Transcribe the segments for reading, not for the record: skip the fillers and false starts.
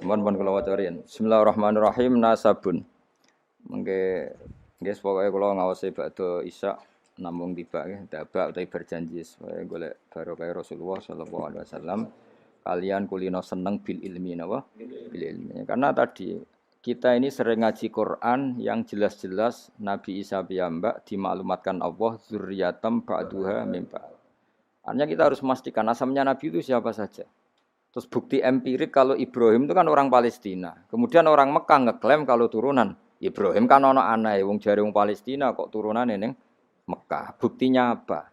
Mohon kula wacarin. Bismillahirrahmanirrahim. Nasabun. Mengke nggih pokoke kula ngawasi badhe Isya namung tiba nggih dabak utawi berjanji supaya golek barokah Rasulullah sallallahu alaihi wasallam kalian kulino seneng bil ilmi napa? Bil ilmi. Karena tadi kita ini sering ngaji Quran yang jelas-jelas Nabi Isa piyambak dimaklumatkan Allah zurriyatam ba'duha mim ba'd. Artinya kita harus memastikan asamnya Nabi itu siapa saja. Terus bukti empirik kalau Ibrahim itu kan orang Palestina. Kemudian orang Mekah ngeklaim kalau turunan Ibrahim kan ono anake wong jare wong Palestina kok turunane ning Mekah. Buktinya apa?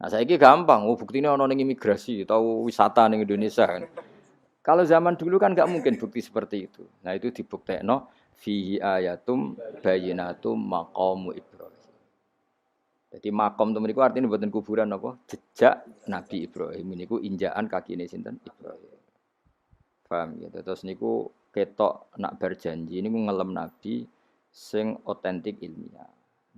Nah, saiki gampang, buktinya ono ning imigrasi atau wisata ning Indonesia kan. Kalau zaman dulu kan nggak mungkin bukti seperti itu. Nah, itu dibuktekno fihi ayatum bayyinatum maqamu Ibrahim. Jadi makom itu meniku artinya buatan kuburan apa? Jejak Nabi Ibrahim niku injakan kakine sinten Ibrahim. Paham gitu. Terus niku ketok nak berjanji niku ngelem Nabi sing otentik ilmiah.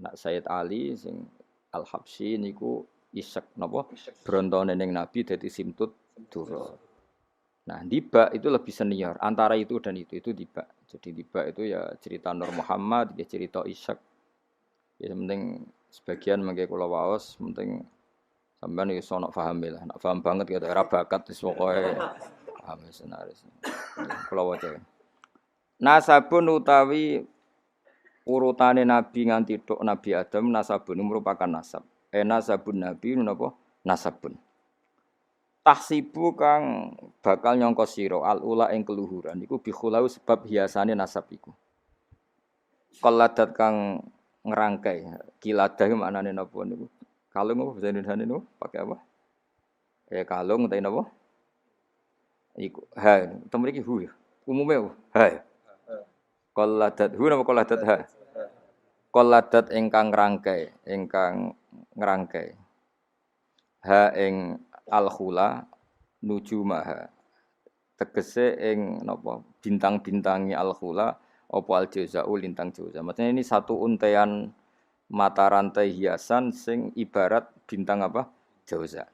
Nak Sayyid Ali sing Al-Habsyi niku isek napa brontone ning Nabi dadi simtut dura. Nah, Dibak itu lebih senior antara itu dan itu Dibak. Jadi Dibak itu ya cerita Nur Muhammad, ya cerita Ishak. Ya penting sebagian mengke kula waos penting sampean iso nak paham lah. Nak paham banget gitu era bakat wis pokoke paham senaris. Kula waca. Nasabun utawi urutane nabi nganti tok Nabi Adam nasabun merupakan nasab. Nasabun nabi napa? Nasabun. Tahsibu kang bakal nyangka sira al ula ing keluhuran iku bi khulau sebab hiasane nasab iku. Qaladat kang ngerangkai kiladah maknane napa niku kalung apa bahasa Indonesia niku pakai apa kalung utawa napa iku ha temriki hu ya umume ha qaladat hu napa qaladat ha qaladat ingkang ngrangkai ha ing al khula nujumaha tegese ing napa bintang-bintangi al khula apa al-jauza'u lintang jauza. Maksudnya ini satu untaian mata rantai hiasan sing ibarat bintang apa? Jauza.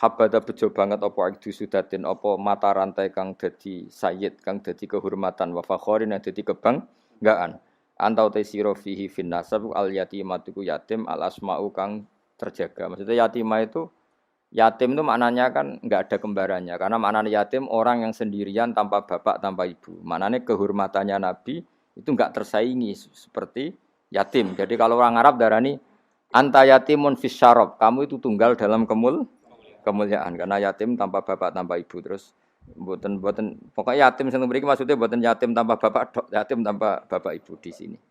Habada bejo banget apa ikdu sudatin apa mata rantai kang dadi sayyid kang dadi kehormatan wa fakhorin yang dadi kebanggaan. Antau te sira fihi fin nasab al yatimatu yatim al asma'u kang terjaga. Maksudnya yatimah itu yatim itu maknanya kan enggak ada kembarannya karena maknanya yatim orang yang sendirian tanpa bapak tanpa ibu. Maknanya kehormatannya Nabi itu enggak tersaingi seperti yatim. Jadi kalau orang Arab darani anta yatimun fis syarab, kamu itu tunggal dalam kemuliaan karena yatim tanpa bapak tanpa ibu. Terus mboten pokoknya yatim sing mriki maksudnya mboten yatim tanpa bapak, yatim tanpa bapak ibu di sini.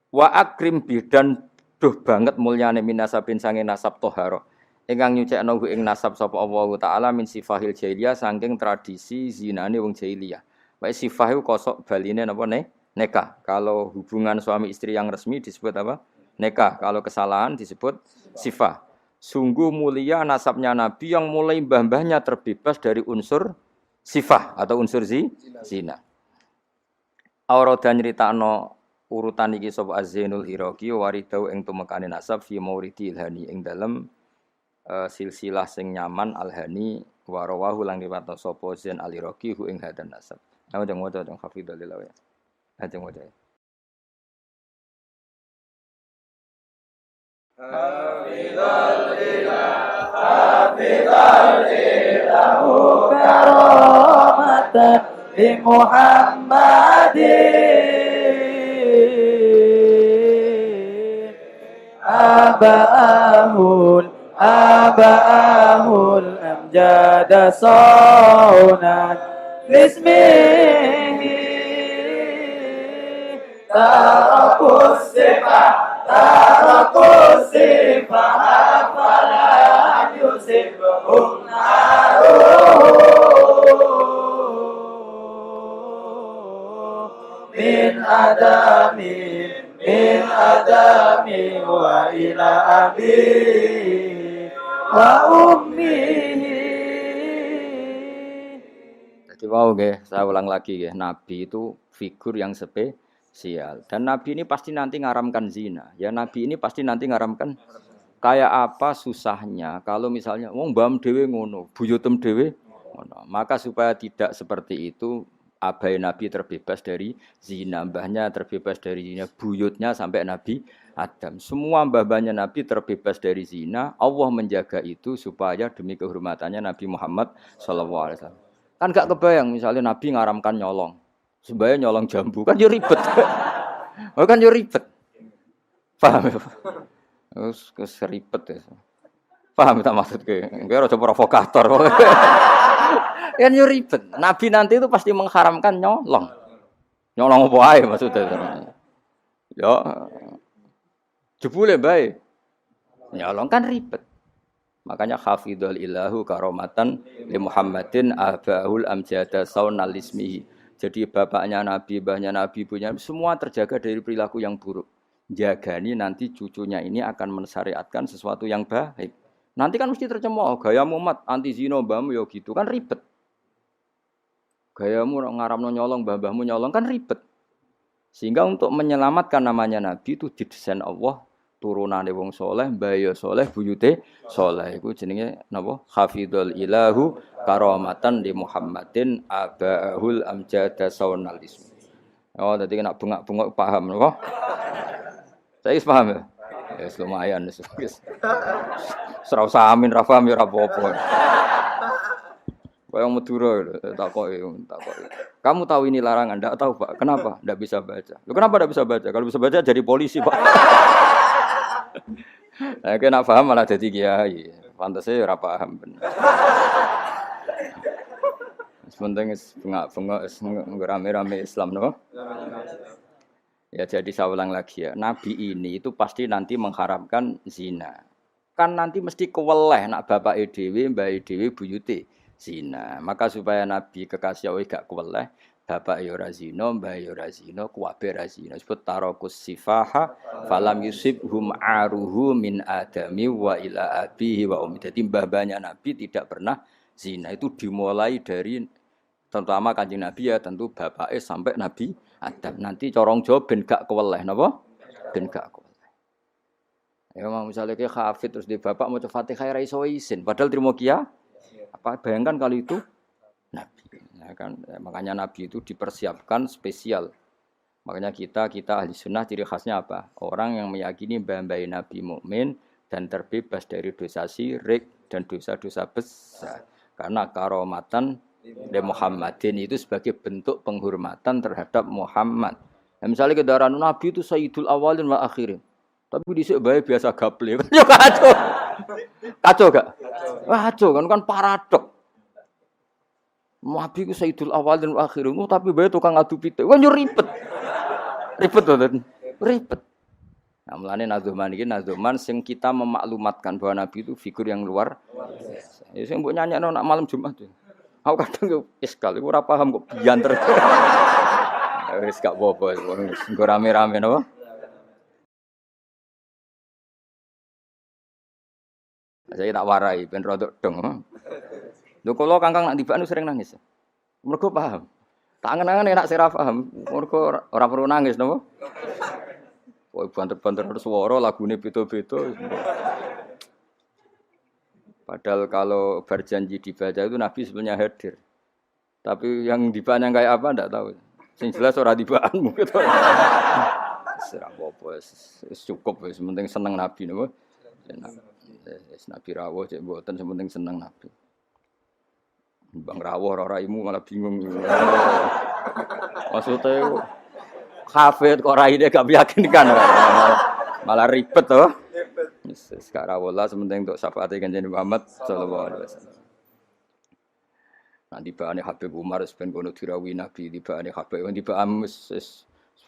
Wa akrim bidan duh banget mulyane minasabin sange nasab toharo. Ingkang nyucikno ing nasab sapa Allah taala min sifahil jahiliyah saking tradisi zinane wong jahiliyah. Wae sifah iku kosok baline napa nikah. Kalau hubungan suami istri yang resmi disebut apa? Nikah. Kalau kesalahan disebut sifah. Sungguh mulia nasabnya Nabi yang mulai mbah-mbahnya terbebas dari unsur sifah atau unsur zina. Aurada nyritakno urutan iki sapa Az-Zainul Iraqi waridau ing tumekane nasab fi mauridi ilhani ing dalem silsilah sing nyaman alhani warawahu lang riwayat sapa Zain al-Iraqi hu ing hadan nasab. Nah jangan waca jangan hafidhul lillah ya. Jangan waca. Hafidhul ilahu karamatan li Muhammadin abahul amjada saunan bismihi tarakus sifah hafalan yusibhum min adami wa ila abi wa ummihi. Jadi wow nggih, saya ulang lagi nggih, Nabi itu figur yang spesial. Dan Nabi ini pasti nanti ngaramkan zina. Ya Nabi ini pasti nanti ngaramkan kayak apa susahnya kalau misalnya wong mbam dhewe ngono, buyutem dhewe Maka supaya tidak seperti itu, abai Nabi terbebas dari zina, mbahnya terbebas dari zina, buyutnya sampai Nabi Adam. Semua mbah-mbahnya Nabi terbebas dari zina. Allah menjaga itu supaya demi kehormatannya Nabi Muhammad SAW. Kan gak kebayang misalnya Nabi ngaramkan nyolong. Sebaya nyolong jambu kan yo ribet. Oh kan yo ribet. Paham ya? Terus ribet ya. Paham tak maksudku? Enggak ada provokator. Kan yo ribet. Nabi nanti itu pasti mengharamkan nyolong. Nyolong apa ae maksudnya. Yo jebule bae. Nyolong kan ribet. Makanya hafidhul ilahu karomatan li Muhammadin abahul amjada saunal ismihi. Jadi bapaknya Nabi, mbahnya Nabi, ibunya semua terjaga dari perilaku yang buruk. Jagani nanti cucunya ini akan mensyariatkan sesuatu yang baik. Nanti kan mesti tercemooh, gayamu mat anti zina mbahmu ya gitu kan ribet. Gayamu ngaramno nyolong mbah-mbahmu nyolong kan ribet. Sehingga untuk menyelamatkan namanya Nabi itu didesain Allah turunane wong soleh, mbaya soleh, buyute soleh. Iku jenenge napa? Hafidhul ilahu karamatan di Muhammadin abahul amjada saunal ismi. Oh, dadi nek bengak-bengok paham napa? Saya paham ya? Ya lumayan wis. Ora usah amin ra paham ya ora apa-apa. Kayak Madura takoki. Kamu tahu ini larangan? Enggak tahu, Pak. Kenapa? Enggak bisa baca. Loh, kenapa enggak bisa baca? Kalau bisa baca jadi polisi, Pak. Nah, kena paham malah jadi kiai. Pantasnya ora paham bener. Sementing bengak-bengok rame-rame Islam no. Ya jadi saya ulang lagi ya. Nabi ini itu pasti nanti mengharamkan zina. Kan nanti mesti keweleh nak bapak dhewe, mbah dhewe buyute zina. Maka supaya Nabi kekasih Allah gak keweleh, bapak ya ora zina, mbah ya ora zina, kuwabe ora zina. Sebut tarakus sifaha falam yusibhum aruhu min adami wa ila abihi wa ummi. Jadi mbah-mbahnya Nabi tidak pernah zina. Itu dimulai dari terutama Kanjeng Nabi ya tentu bapake sampai Nabi Adam. Nanti corong Jawa ben gak keweleh napa? Ben gak keweleh. Ya mau misalnya kayak hafid terus di bapak mau Fatihah ra iso isin padahal trimo kia. Apa bayangkan kali itu Nabi. Ya kan makanya Nabi itu dipersiapkan spesial. Makanya kita ahli sunnah ciri khasnya apa? Orang yang meyakini mbah-mbah Nabi mukmin dan terbebas dari dosa syirik dan dosa-dosa besar. Karena karomatan de Muhammadin itu sebagai bentuk penghormatan terhadap Muhammad. Nah, misalnya kendaraan Nabi itu Sayyidul Awalin wa Akhirin. Tapi dhisik bae biasa gaple. Yo kacau. Kacau gak? Kacau kan paradok. Nabi itu Sayyidul Awalin wa Akhirin, tapi bae tukang adu pitik. Kan yo ribet. Ribet to, ribet. Nah, mulane Nazuman iki Nazuman sing kita memaklumatkan bahwa Nabi itu figur yang luar biasa. Ya sing mbok nyanyakno nak malam Jumat. Aku kadang yo iskal, iku ora paham kok bianter. Wis gak apa-apa, nggo rame-rame napa? Saya tak warai ben rodok dong. Lho kula Kangkang nak tibaan sering nangis. Mergo paham. Tak angen-angen enak sira paham. Mergo ora perlu nangis napa? Kok banter-banter suara lagune beda-beda. Padahal kalau berjanji dibaca itu Nabi sebenarnya hadir. Tapi yang dibaan kayak apa enggak tahu. Sing jelas ora dibaan mungkin. Serah apa cukup wis penting seneng Nabi napa. Nabi rawuh cek mboten penting seneng Nabi. Bang rawuh ora raimu malah bingung. Maksudnya hafid kok raine gak meyakinkan. Malah ribet toh. Sekarang Allah sementing untuk syafaat Kanjeng Muhammad sallallahu alaihi wasallam. Nah dibane Habib Umar ben kono dirawi Nabi dibane Habib dibane wis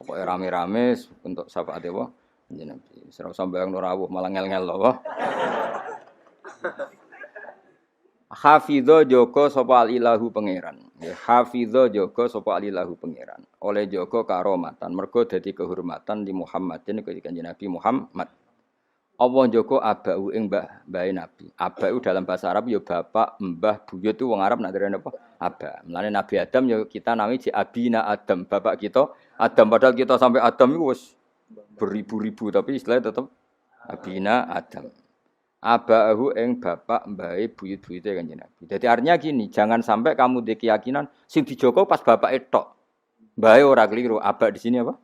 pokoke rame-rame untuk syafaat apa Kanjeng Nabi. Ora usah bayang rawuh malah ngel-ngel lho. Hafidho joko sapa alilahu pangeran. Ya hafidho joko sapa alilahu pangeran. Oleh joko karomatan mergo dadi kehormatan di Muhammadin Kanjeng Nabi Muhammad. Allah joko abau ing mbah Nabi. Abau dalam bahasa Arab ya bapak, mbah, buyut itu wong Arab nak derene apa? Aba. Mulane Nabi Adam ya kita nami ji abina Adam, bapak kita Adam padahal kita sampai Adam itu wis beribu-ribu tapi istilahnya tetap abina Adam. Abahu ing bapak mbahe buyut-buyute Kanjeng Nabi. Jadi artinya gini, jangan sampai kamu di keyakinan sing dijogo pas bapak tok. Mbahe ora keliru, aba di sini apa?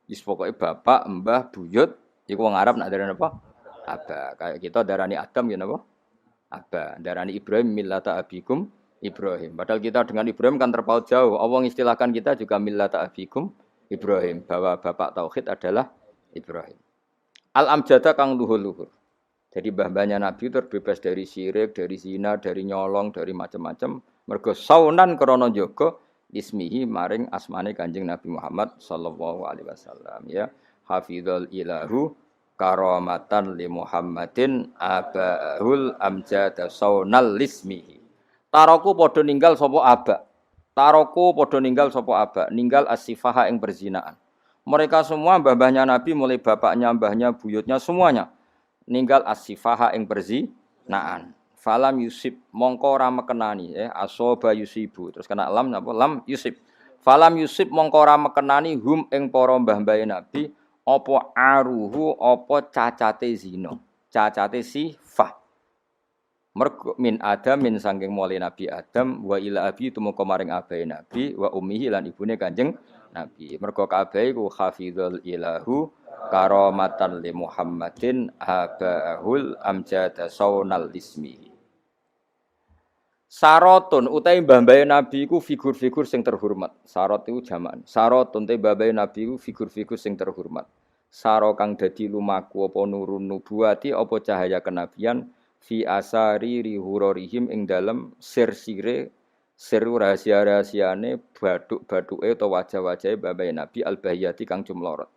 Wis pokoke bapak, mbah, buyut iku wong Arab nak darani apa? Aba. Kayak kita darani Adam ya napa? Aba. Darani Ibrahim millata abikum Ibrahim. Padahal kita dengan Ibrahim kan terpaut jauh. Allah istilahkan kita juga millata abikum Ibrahim, bahwa bapak tauhid adalah Ibrahim. Al-amjada kang luhur-luhur. Jadi mbah-mbahnya Nabi terbebas dari syirik, dari zina, dari nyolong, dari macam-macam. Mergo saunan krana jaga ismihi maring asmane Kanjeng Nabi Muhammad sallallahu alaihi wasallam ya. Hafizul ilahu karamatan li Muhammadin abahul amjada saunal lismihi. Taroku padha ninggal sapa aba. Taroku padha ninggal sapa aba, ninggal as-sifaha ing perzinaan. Mereka semua mbah-mbahnya Nabi mulai bapaknya, mbahnya, buyutnya semuanya ninggal as-sifaha ing perzinaan. Falam yusib mongko ora mekenani asoba yusibu terus kena lam napa lam yusib. Falam yusib mongko ora mekenani hum ing para mbah-mbahe Nabi apa aruhu apa cacate zina. Cacate sifah. Mergo min Adam min saking mulai Nabi Adam wa ila abi tumeka maring abahe Nabi wa ummihi lan ibune Kanjeng Nabi. Mergo kabeh iku hafizul ilahu karamatan li Muhammadin abahul amjada saunal ismi. Sarotun utahe mbah-mbahe Nabi iku figur-figur sing terhormat. Sarot iku jamak. Sarotun te mbah-mbahe Nabi iku figur-figur sing terhormat. Saro kang dadi lumaku apa nurun nubuwati apa cahaya kenabian fi asari rihurorihim ing dalem sir-sire sir rahasia-rahasiane baduk-baduke utawa wajah-wajahe mbah-mbahe Nabi al-bahiyati kang jumlorot.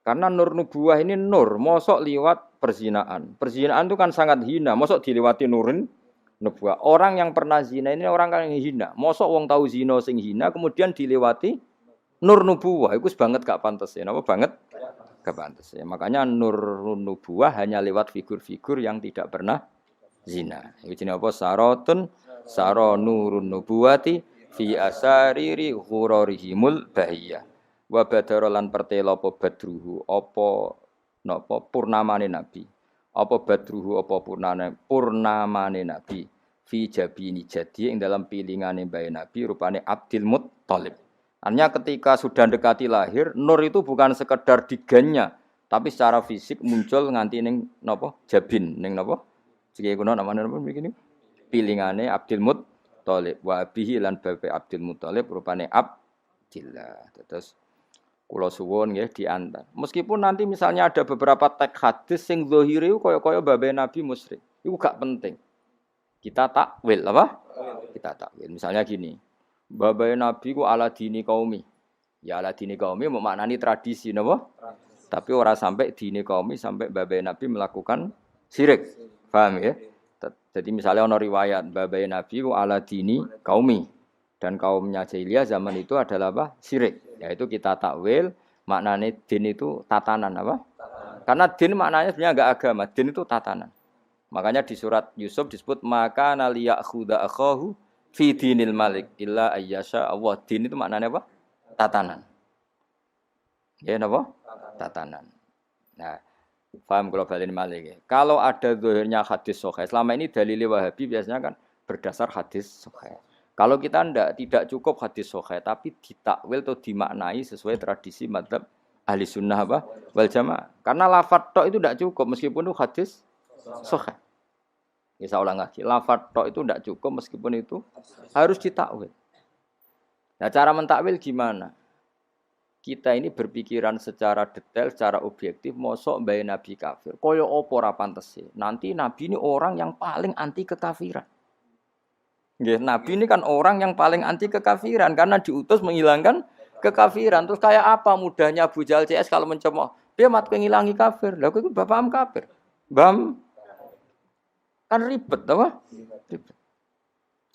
Karena nur nubuwah ini nur, mosok liwat perzinaan. Perzinaan itu kan sangat hina, mosok dilewati nurin nubuwah. Orang yang pernah zina ini orang yang hina. Mosok wong tahu zina sing hina kemudian dilewati nur nubuwah. Iku banget gak pantes ya. Napa banget? Gak pantes ya. Makanya nur nubuwah hanya lewat figur-figur yang tidak pernah zina. Iku jenenge apa? Sarotun saro nurun nubuwati fi asariri ghurarihimul bahiyah. Wa badara lan pertela apa badruhu apa napa purnamane nabi apa badruhu apa purnamane nabi fi jabini jadi ing dalam pilingane mbae nabi rupane Abdul Muttalib. Artinya ketika sudah dekati lahir nur itu bukan sekedar digannya tapi secara fisik muncul nganti ning napa jabin ning napa sing kuno namane napa begini pilingane Abdul Muttalib wa bihi lan babe Abdul Muttalib rupane Abdillah. Terus kula suwun nggih diantar. Meskipun nanti misalnya ada beberapa teks hadis sing zahire kaya-kaya babe Nabi musyrik. Iku gak penting. Kita takwil apa? Kita takwil. Misalnya gini. Babe Nabi ku ala dini qaumi. Ya ala dini qaumi maknani tradisi napa? Tapi ora sampai dini qaumi sampai babe Nabi melakukan syirik. Paham ya? Jadi misalnya ana riwayat babe Nabi ku ala dini qaumi. Dan kaumnya jahiliyah zaman itu adalah apa? Syirik. Yaitu kita takwil maknanya din itu tatanan apa? Karena din maknanya sebenarnya enggak agama, din itu tatanan. Makanya di surat Yusuf disebut maka naliyakhudha akhahu fi dinil malik illa ayyasha Allah. Din itu maknanya apa? Tatanan. Ya napa? Tatanan. Nah, paham kalau balen malik ya. Kalau ada zahirnya hadis sahih, selama ini dalil Wahabi biasanya kan berdasar hadis sahih. Kalau kita tidak cukup hadis sahih tapi ditakwil atau dimaknai sesuai tradisi madzhab ahli sunnah apa wal jamaah. Karena lafadz tok itu tidak cukup meskipun itu hadis sahih. Ya saya ulang lagi, lafadz tok itu tidak cukup meskipun itu harus ditakwil. Nah, cara mentakwil gimana? Kita ini berpikiran secara detail, secara objektif, mosok mbae nabi kafir. Kaya apa ora pantese? Nanti nabi ini orang yang paling anti kekafiran. Nabi ini kan orang yang paling anti kekafiran karena diutus menghilangkan kekafiran. Terus kayak apa mudahnya Abu Jahal CS kalau mencemooh? Dia mat penghilangi kafir. Lah itu bapakam kafir. Bam kan ribet apa? Ribet.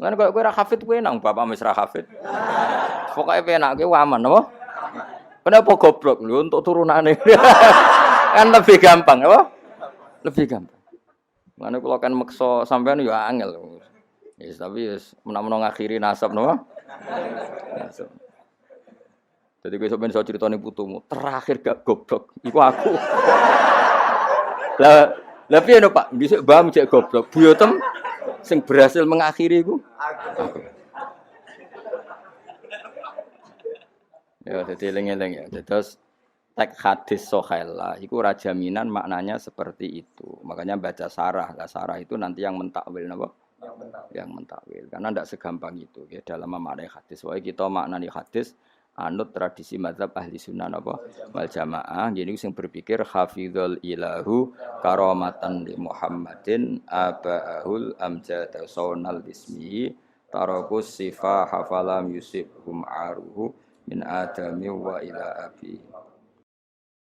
Lan kok kowe ra hafid kowe nang bapak wis ra hafid. Pokoke penak kowe aman apa? Kenapa goblok lho untuk turunane? Kan lebih gampang apa? Lebih gampang. Mane kula kan meksa sampean ya angel. Yes, tapi menawa ngakhiri nasab napa? Nasab. Jadi kowe sampeyan iso critane putumu, terakhir gak goblok iku aku. Lah piye no Pak? Dhisik mbah cek goblok. Buyotem sing berhasil mengakhiri iku aku. Ya dadi eling-eling ya. Terus teks hadis sohaila iku ora jaminan maknanya seperti itu. Makanya baca sarah. Lah sarah itu nanti yang mentakwil napa? Yang mentakwil. Karena ndak segampang itu ya dalam memaknai hadis. Wae kita maknani hadis anut tradisi mazhab ahli sunnah apa wal jamaah. Jadi sing berpikir hafizul ilahu karamatan li Muhammadin abaahul amjad saunal bismihi tarakus sifa hafalam yusibhum aruhu min adami wa ila abi.